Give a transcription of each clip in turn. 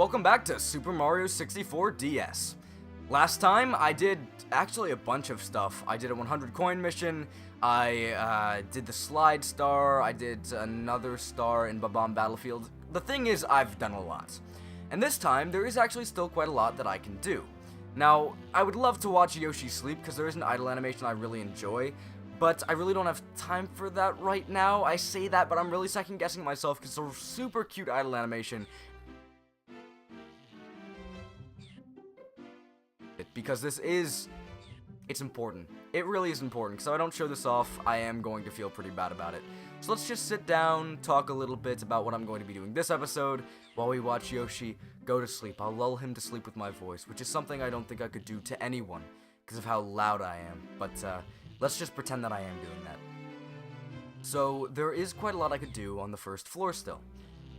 Welcome back to Super Mario 64 DS. Last time, I did actually a bunch of stuff. I did a 100 coin mission, I did the slide star, I did another star in Bob-omb Battlefield. The thing is, I've done a lot. And this time, there is actually still quite a lot that I can do. Now, I would love to watch Yoshi sleep, because there is an idle animation I really enjoy, but I really don't have time for that right now. I say that, but I'm really second-guessing myself, because it's a super cute idle animation. Because it's important. It really is important, because if I don't show this off, I am going to feel pretty bad about it. So let's just sit down, talk a little bit about what I'm going to be doing this episode, while we watch Yoshi go to sleep. I'll lull him to sleep with my voice, which is something I don't think I could do to anyone, because of how loud I am, but let's just pretend that I am doing that. So, there is quite a lot I could do on the first floor still.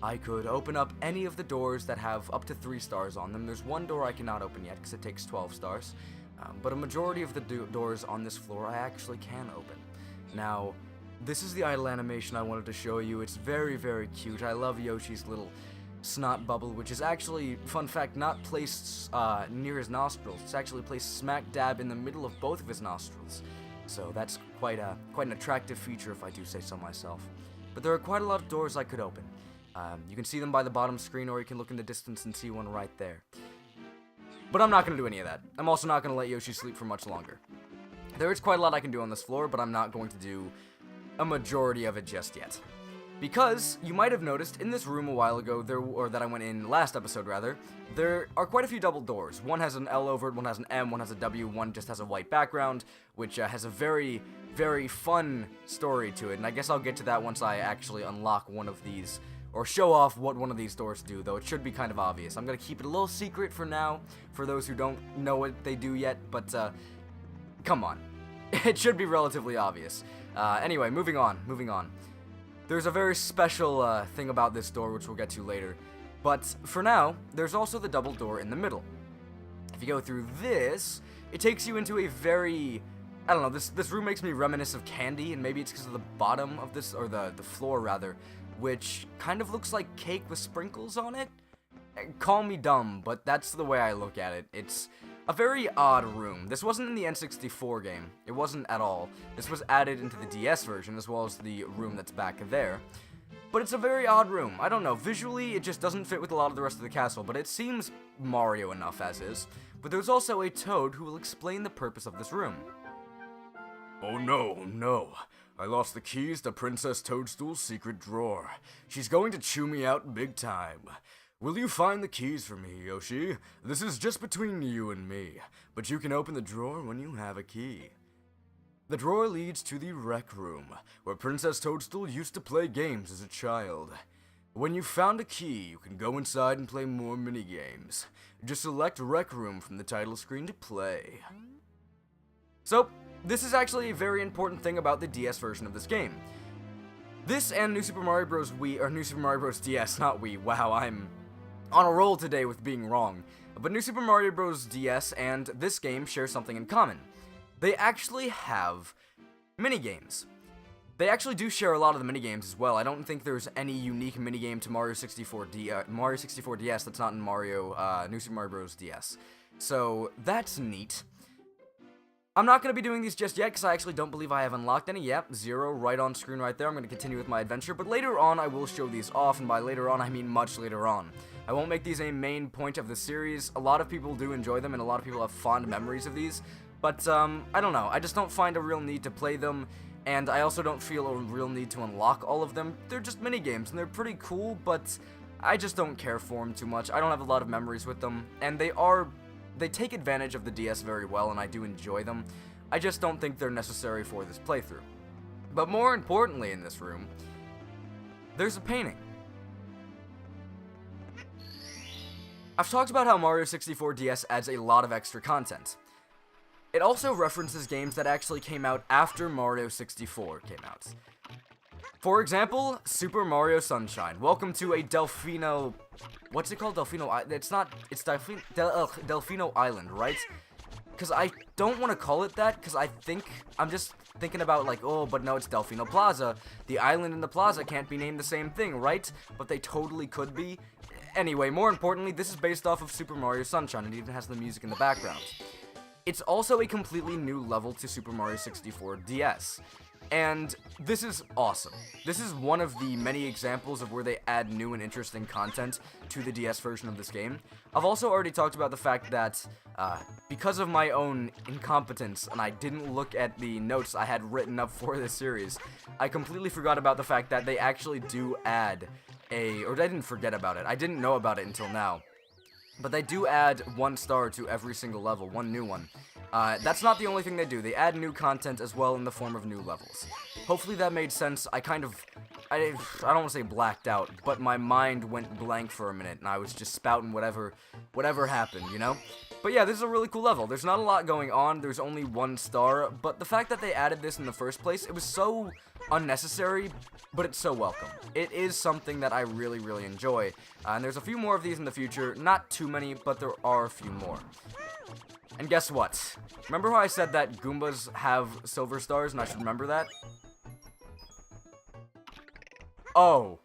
I could open up any of the doors that have up to 3 stars on them. There's one door I cannot open yet because it takes 12 stars. But a majority of the doors on this floor I actually can open. Now, this is the idle animation I wanted to show you. It's very, very cute. I love Yoshi's little snot bubble, which is actually, fun fact, not placed near his nostrils. It's actually placed smack dab in the middle of both of his nostrils. So that's quite an attractive feature if I do say so myself. But there are quite a lot of doors I could open. You can see them by the bottom screen, or you can look in the distance and see one right there. But I'm not going to do any of that. I'm also not going to let Yoshi sleep for much longer. There is quite a lot I can do on this floor, but I'm not going to do a majority of it just yet. Because, you might have noticed, in this room a while ago, or that I went in last episode rather, there are quite a few double doors. One has an L over it, one has an M, one has a W, one just has a white background, which has a very, very fun story to it, and I guess I'll get to that once I actually unlock one of these, or show off what one of these doors do, though it should be kind of obvious. I'm going to keep it a little secret for now, for those who don't know what they do yet, but, come on. It should be relatively obvious. Anyway, moving on. There's a very special, thing about this door, which we'll get to later. But, for now, there's also the double door in the middle. If you go through this, it takes you into a very... I don't know, this room makes me reminisce of Candy, and maybe it's because of the bottom of this, or the floor, rather, which kind of looks like cake with sprinkles on it. Call me dumb, but that's the way I look at it. It's a very odd room. This wasn't in the N64 game. It wasn't at all. This was added into the DS version, as well as the room that's back there. But it's a very odd room. I don't know, visually it just doesn't fit with a lot of the rest of the castle, but it seems Mario enough as is. But there's also a Toad who will explain the purpose of this room. Oh no. I lost the keys to Princess Toadstool's secret drawer. She's going to chew me out big time. Will you find the keys for me, Yoshi? This is just between you and me, but you can open the drawer when you have a key. The drawer leads to the rec room, where Princess Toadstool used to play games as a child. When you've found a key, you can go inside and play more mini-games. Just select rec room from the title screen to play. So, this is actually a very important thing about the DS version of this game. This and New Super Mario Bros. Wii, or New Super Mario Bros. DS, not Wii. Wow, I'm on a roll today with being wrong. But New Super Mario Bros. DS and this game share something in common. They actually have minigames. They actually do share a lot of the minigames as well. I don't think there's any unique minigame to Mario 64 DS that's not in New Super Mario Bros. DS. So, that's neat. I'm not going to be doing these just yet, because I actually don't believe I have unlocked any. Yep, 0 right on screen right there. I'm going to continue with my adventure, but later on I will show these off, and by later on I mean much later on. I won't make these a main point of the series. A lot of people do enjoy them, and a lot of people have fond memories of these, but I don't know. I just don't find a real need to play them, and I also don't feel a real need to unlock all of them. They're just minigames, and they're pretty cool, but I just don't care for them too much. I don't have a lot of memories with them, and they take advantage of the DS very well, and I do enjoy them. I just don't think they're necessary for this playthrough. But more importantly in this room, there's a painting. I've talked about how Mario 64 DS adds a lot of extra content. It also references games that actually came out after Mario 64 came out. For example, Super Mario Sunshine. Welcome to a Delfino... What's it called? Delfino... It's Delfino Island, right? Because I don't want to call it that, because I'm just thinking about, like, oh, but no, it's Delfino Plaza. The island and the plaza can't be named the same thing, right? But they totally could be. Anyway, more importantly, this is based off of Super Mario Sunshine, and it even has the music in the background. It's also a completely new level to Super Mario 64 DS. And this is awesome. This is one of the many examples of where they add new and interesting content to the DS version of this game. I've also already talked about the fact that because of my own incompetence, and I didn't look at the notes I had written up for this series, I completely forgot about the fact that they actually do add or I didn't forget about it. I didn't know about it until now. But they do add 1 star to every single level, one new one. That's not the only thing they do. They add new content as well in the form of new levels. Hopefully that made sense. I don't want to say blacked out, but my mind went blank for a minute, and I was just spouting whatever happened, you know? But yeah, this is a really cool level. There's not a lot going on. There's only 1 star, but the fact that they added this in the first place, it was so unnecessary, but it's so welcome. It is something that I really, really enjoy, and there's a few more of these in the future. Not too many, but there are a few more. And guess what? Remember how I said that Goombas have silver stars, and I should remember that? Oh.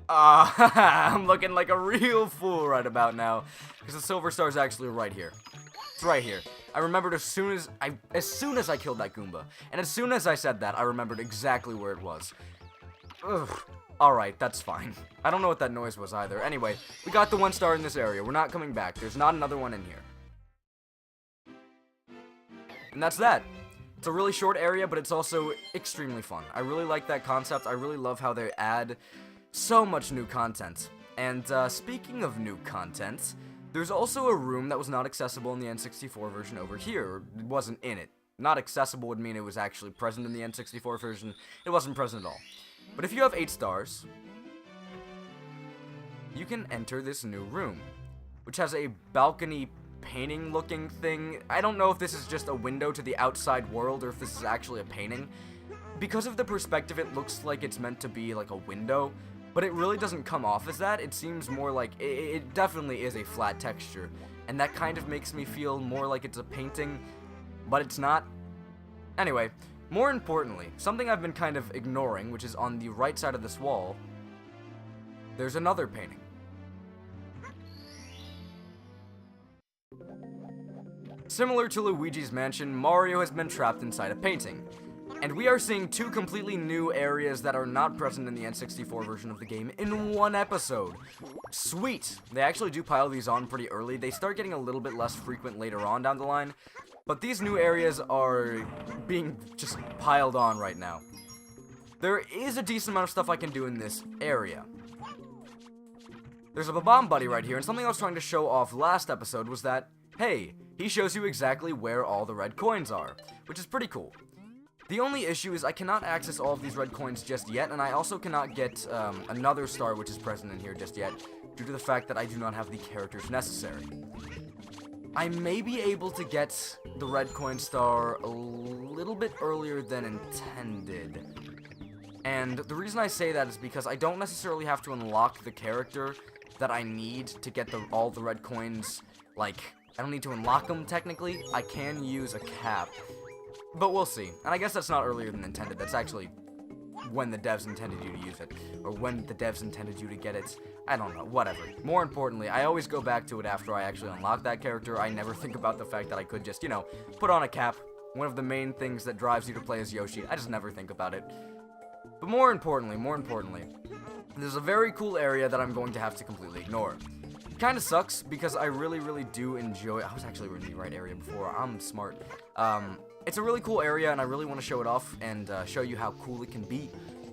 I'm looking like a real fool right about now, because the silver star is actually right here. It's right here. I remembered as soon as I killed that Goomba, and as soon as I said that, I remembered exactly where it was. Ugh. Alright, that's fine. I don't know what that noise was either. Anyway, we got the 1 star in this area. We're not coming back. There's not another one in here. And that's that. It's a really short area, but it's also extremely fun. I really like that concept. I really love how they add so much new content. And speaking of new content, there's also a room that was not accessible in the N64 version over here. It wasn't in it. Not accessible would mean it was actually present in the N64 version. It wasn't present at all. But if you have 8 stars, you can enter this new room, which has a balcony painting looking thing. I don't know if this is just a window to the outside world or if this is actually a painting. Because of the perspective, it looks like it's meant to be like a window, but it really doesn't come off as that. It seems more like it definitely is a flat texture, and that kind of makes me feel more like it's a painting, but it's not. Anyway, more importantly, something I've been kind of ignoring, which is on the right side of this wall, there's another painting. Similar to Luigi's Mansion, Mario has been trapped inside a painting, and we are seeing 2 completely new areas that are not present in the N64 version of the game in 1 episode. Sweet! They actually do pile these on pretty early. They start getting a little bit less frequent later on down the line, but these new areas are being just piled on right now. There is a decent amount of stuff I can do in this area. There's a Bomb Buddy right here, and something I was trying to show off last episode was that, hey, he shows you exactly where all the red coins are, which is pretty cool. The only issue is I cannot access all of these red coins just yet, and I also cannot get another star which is present in here just yet, due to the fact that I do not have the characters necessary. I may be able to get the red coin star a little bit earlier than intended. And the reason I say that is because I don't necessarily have to unlock the character that I need to get all the red coins. Like, I don't need to unlock them technically. I can use a cap, but we'll see. And I guess that's not earlier than intended. That's actually when the devs intended you to use it, or when the devs intended you to get it. I don't know, whatever. More importantly, I always go back to it after I actually unlock that character. I never think about the fact that I could just, put on a cap. One of the main things that drives you to play as Yoshi. I just never think about it. But more importantly, there's a very cool area that I'm going to have to completely ignore. It kind of sucks because I really, really do enjoy. I was actually in the right area before. I'm smart. It's a really cool area, and I really want to show it off and show you how cool it can be.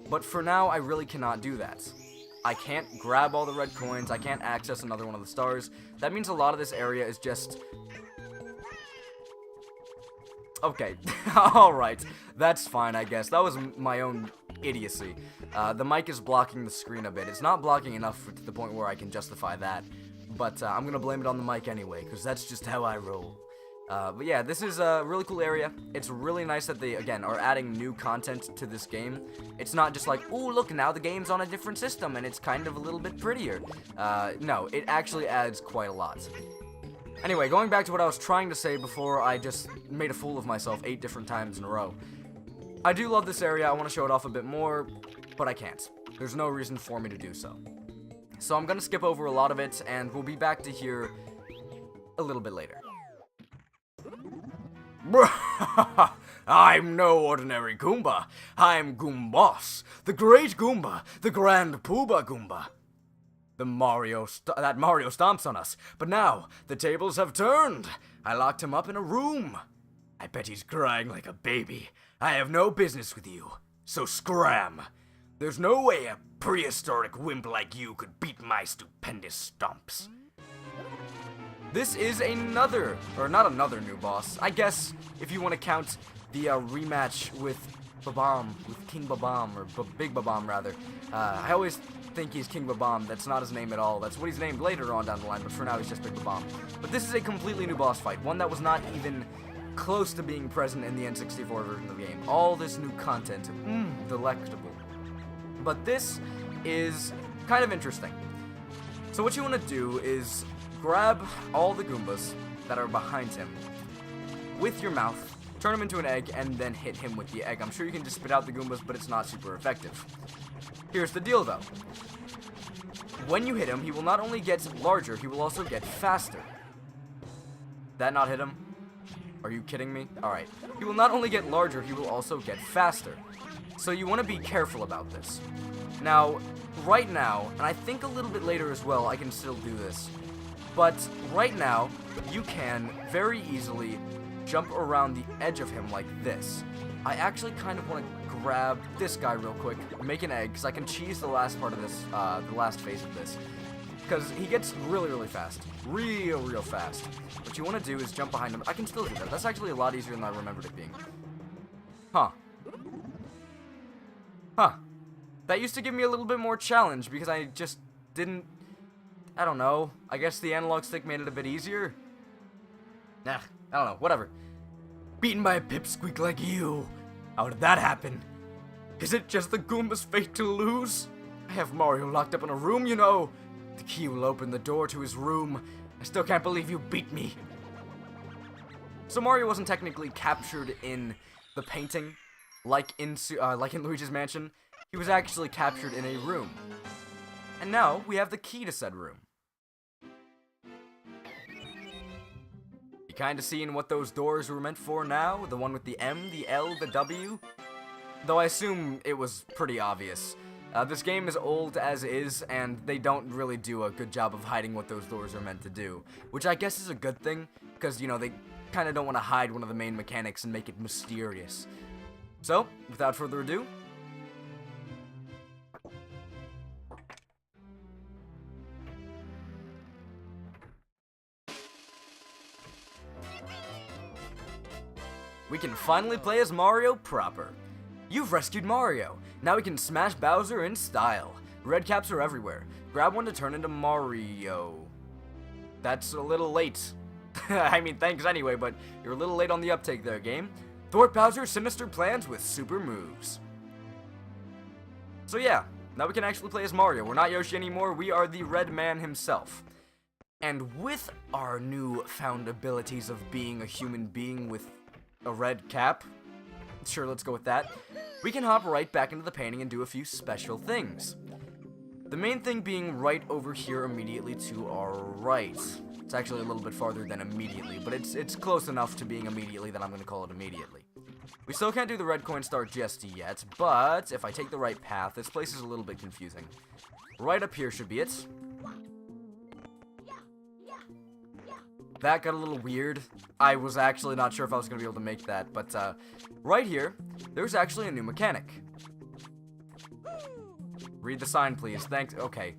But for now, I really cannot do that. I can't grab all the red coins. I can't access another one of the stars. That means a lot of this area is just... Okay, alright. That's fine, I guess. That was my own idiocy. The mic is blocking the screen a bit. It's not blocking enough to the point where I can justify that. But I'm gonna blame it on the mic anyway, because that's just how I roll. But yeah, this is a really cool area. It's really nice that they, again, are adding new content to this game. It's not just like, ooh, look, now the game's on a different system, and it's kind of a little bit prettier. No, it actually adds quite a lot. Anyway, going back to what I was trying to say before I just made a fool of myself 8 different times in a row. I do love this area. I want to show it off a bit more, but I can't. There's no reason for me to do so. So I'm gonna skip over a lot of it, and we'll be back to here a little bit later. I'm no ordinary Goomba. I'm Goomboss, the great Goomba, the grand Pooba Goomba. That Mario stomps on us, but now the tables have turned. I locked him up in a room. I bet he's crying like a baby. I have no business with you, so scram. There's no way a prehistoric wimp like you could beat my stupendous stomps. This is another, or not another new boss. I guess if you want to count the rematch with Babam, with King Babam, or Big Babam rather. I always think he's King Babam. That's not his name at all. That's what he's named later on down the line, but for now he's just Big Babam. But this is a completely new boss fight, one that was not even close to being present in the N64 version of the game. All this new content, delectable. But this is kind of interesting. So what you want to do is grab all the Goombas that are behind him with your mouth, turn them into an egg, and then hit him with the egg. I'm sure you can just spit out the Goombas, but it's not super effective. Here's the deal, though. When you hit him, he will not only get larger, he will also get faster. That not hit him? Are you kidding me? Alright. He will not only get larger, he will also get faster. So you want to be careful about this. Now, right now, and I think a little bit later as well, I can still do this. But right now, you can very easily jump around the edge of him like this. I actually kind of want to grab this guy real quick, make an egg, because I can cheese the last part of this, the last phase of this. Because he gets really, really fast. Real fast. What you want to do is jump behind him. I can still do that. That's actually a lot easier than I remembered it being. Huh. That used to give me a little bit more challenge, because I just didn't... I don't know. I guess the analog stick made it a bit easier? Nah, I don't know. Whatever. Beaten by a pipsqueak like you. How did that happen? Is it just the Goomba's fate to lose? I have Mario locked up in a room, you know. The key will open the door to his room. I still can't believe you beat me. So Mario wasn't technically captured in the painting, like in Luigi's Mansion. He was actually captured in a room. And now we have the key to said room. You kinda seeing what those doors were meant for now? The one with the M, the L, the W? Though I assume it was pretty obvious. This game is old as is, and they don't really do a good job of hiding what those doors are meant to do. Which I guess is a good thing, because, you know, they kinda don't want to hide one of the main mechanics and make it mysterious. So, without further ado... we can finally play as Mario proper. You've rescued Mario. Now we can smash Bowser in style. Red caps are everywhere. Grab one to turn into Mario. That's a little late. I mean, thanks anyway, but you're a little late on the uptake there, game. Thwart Bowser's sinister plans with super moves. So yeah, now we can actually play as Mario. We're not Yoshi anymore, we are the Red Man himself. And with our newfound abilities of being a human being with a red cap, sure, let's go with that, we can hop right back into the painting and do a few special things. The main thing being right over here immediately to our right. It's actually a little bit farther than immediately, but it's close enough to being immediately that I'm going to call it immediately. We still can't do the red coin star just yet, but if I take the right path, this place is a little bit confusing. Right up here should be it. That got a little weird. I was actually not sure if I was going to be able to make that, but right here, there's actually a new mechanic. Read the sign, please. Thanks. Okay.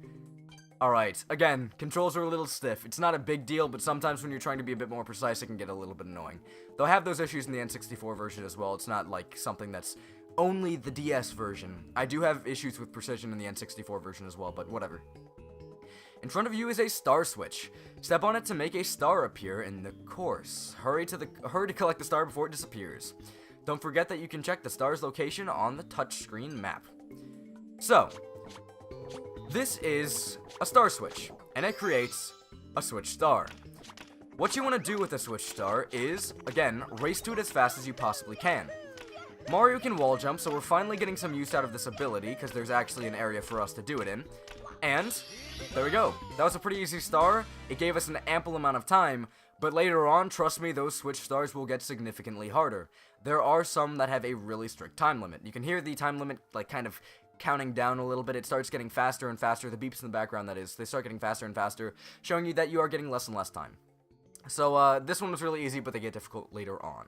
Alright. Again, controls are a little stiff. It's not a big deal, but sometimes when you're trying to be a bit more precise, it can get a little bit annoying. Though I have those issues in the N64 version as well. It's not like something that's only the DS version. I do have issues with precision in the N64 version as well, but whatever. In front of you is a star switch. Step on it to make a star appear in the course. Hurry to collect the star before it disappears. Don't forget that you can check the star's location on the touchscreen map. So, this is a star switch, and it creates a switch star. What you want to do with a switch star is, again, race to it as fast as you possibly can. Mario can wall jump, so we're finally getting some use out of this ability, because there's actually an area for us to do it in. And there we go. That was a pretty easy star. It gave us an ample amount of time, but later on, trust me, those switch stars will get significantly harder. There are some that have a really strict time limit. You can hear the time limit, like, kind of counting down a little bit. It starts getting faster and faster. The beeps in the background, that is, they start getting faster and faster, showing you that you are getting less and less time. So, this one was really easy, but they get difficult later on.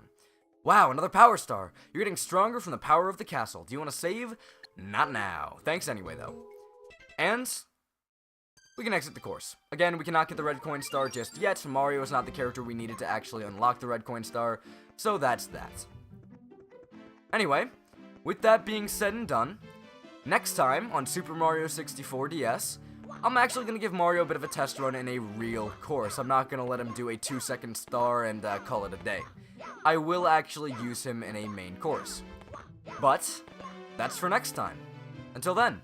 Wow, another power star. You're getting stronger from the power of the castle. Do you want to save? Not now. Thanks anyway, though. And we can exit the course. Again, we cannot get the red coin star just yet. Mario is not the character we needed to actually unlock the red coin star, so that's that. Anyway, with that being said and done, next time on Super Mario 64 DS, I'm actually going to give Mario a bit of a test run in a real course. I'm not going to let him do a 2-second star and call it a day. I will actually use him in a main course. But that's for next time. Until then.